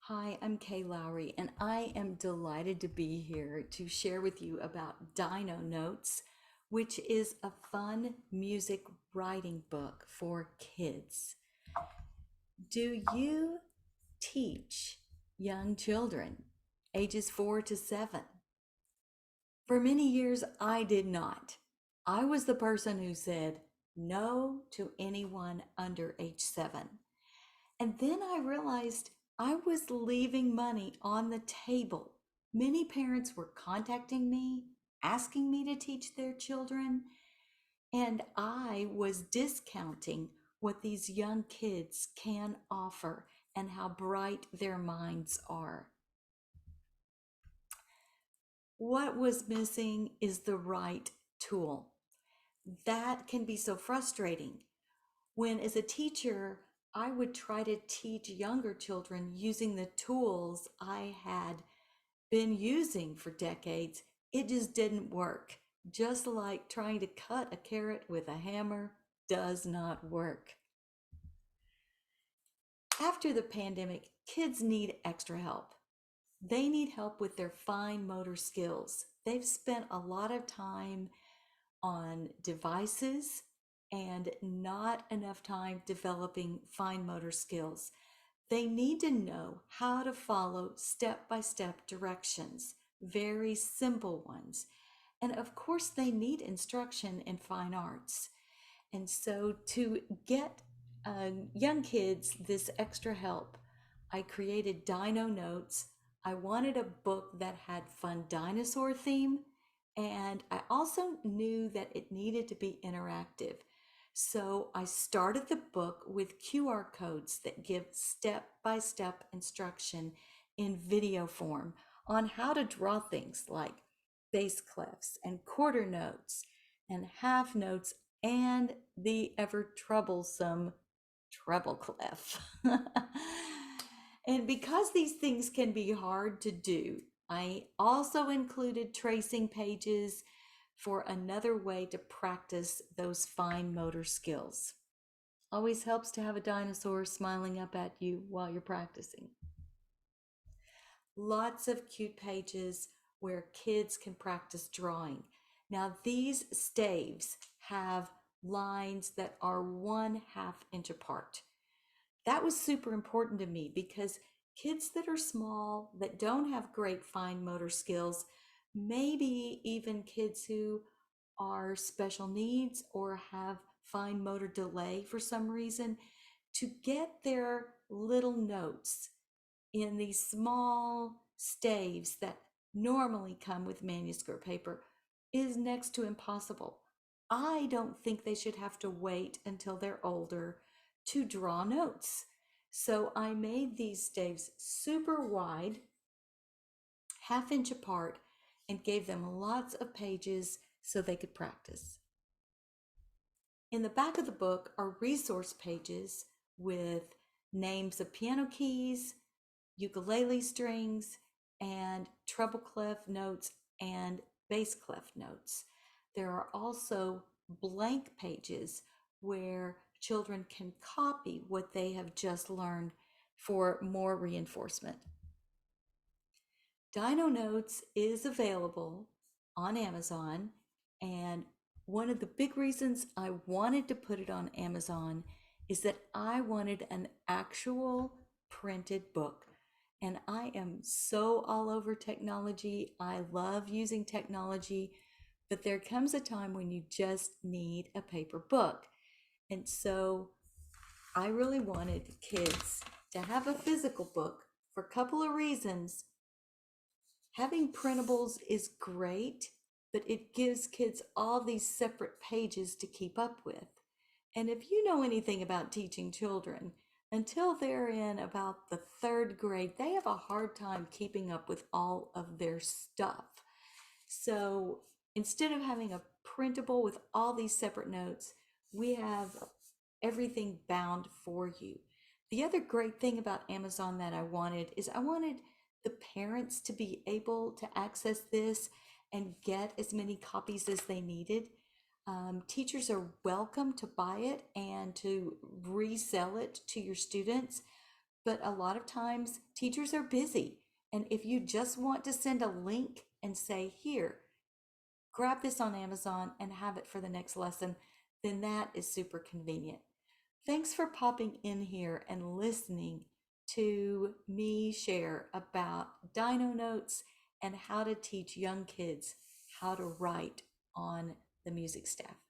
Hi, I'm Kay Lowry, and I am delighted to be here to share with you about Dino Notes, which is a fun music writing book for kids. Do you teach young children ages 4 to 7? For many years, I did not. I was the person who said no to anyone under age 7. And then I realized I was leaving money on the table. Many parents were contacting me, asking me to teach their children, and I was discounting what these young kids can offer and how bright their minds are. What was missing is the right tool. That can be so frustrating when, as a teacher, I would try to teach younger children using the tools I had been using for decades. It just didn't work. Just like trying to cut a carrot with a hammer does not work. After the pandemic, kids need extra help. They need help with their fine motor skills. They've spent a lot of time on devices and not enough time developing fine motor skills. They need to know how to follow step by step directions, very simple ones. And of course, they need instruction in fine arts. And so, to get young kids this extra help, I created Dino Notes. I wanted a book that had fun dinosaur theme, and I also knew that it needed to be interactive. So I started the book with QR codes that give step by step instruction in video form on how to draw things like bass clefs and quarter notes and half notes and the ever troublesome treble clef. And because these things can be hard to do, I also included tracing pages for another way to practice those fine motor skills. Always helps to have a dinosaur smiling up at you while you're practicing. Lots of cute pages where kids can practice drawing. Now, these staves have lines that are 1/2 inch apart. That was super important to me because kids that are small, that don't have great fine motor skills, maybe even kids who are special needs or have fine motor delay for some reason, to get their little notes in these small staves that normally come with manuscript paper is next to impossible. I don't think they should have to wait until they're older to draw notes. So I made these staves super wide, 1/2 inch apart, and gave them lots of pages so they could practice. In the back of the book are resource pages with names of piano keys, ukulele strings, and treble clef notes and bass clef notes. There are also blank pages where children can copy what they have just learned for more reinforcement. Dino Notes is available on Amazon, and one of the big reasons I wanted to put it on Amazon is that I wanted an actual printed book. And I am so all over technology. I love using technology, but there comes a time when you just need a paper book. And so I really wanted kids to have a physical book for a couple of reasons. Having printables is great, but it gives kids all these separate pages to keep up with. And if you know anything about teaching children, until they're in about the 3rd grade, they have a hard time keeping up with all of their stuff. So instead of having a printable with all these separate notes, we have everything bound for you. The other great thing about Amazon that I wanted is I wanted the parents to be able to access this and get as many copies as they needed. Teachers are welcome to buy it and to resell it to your students, but a lot of times teachers are busy. And if you just want to send a link and say, here, grab this on Amazon and have it for the next lesson, then that is super convenient. Thanks for popping in here and listening to me share about Dino Notes and how to teach young kids how to write on the music staff.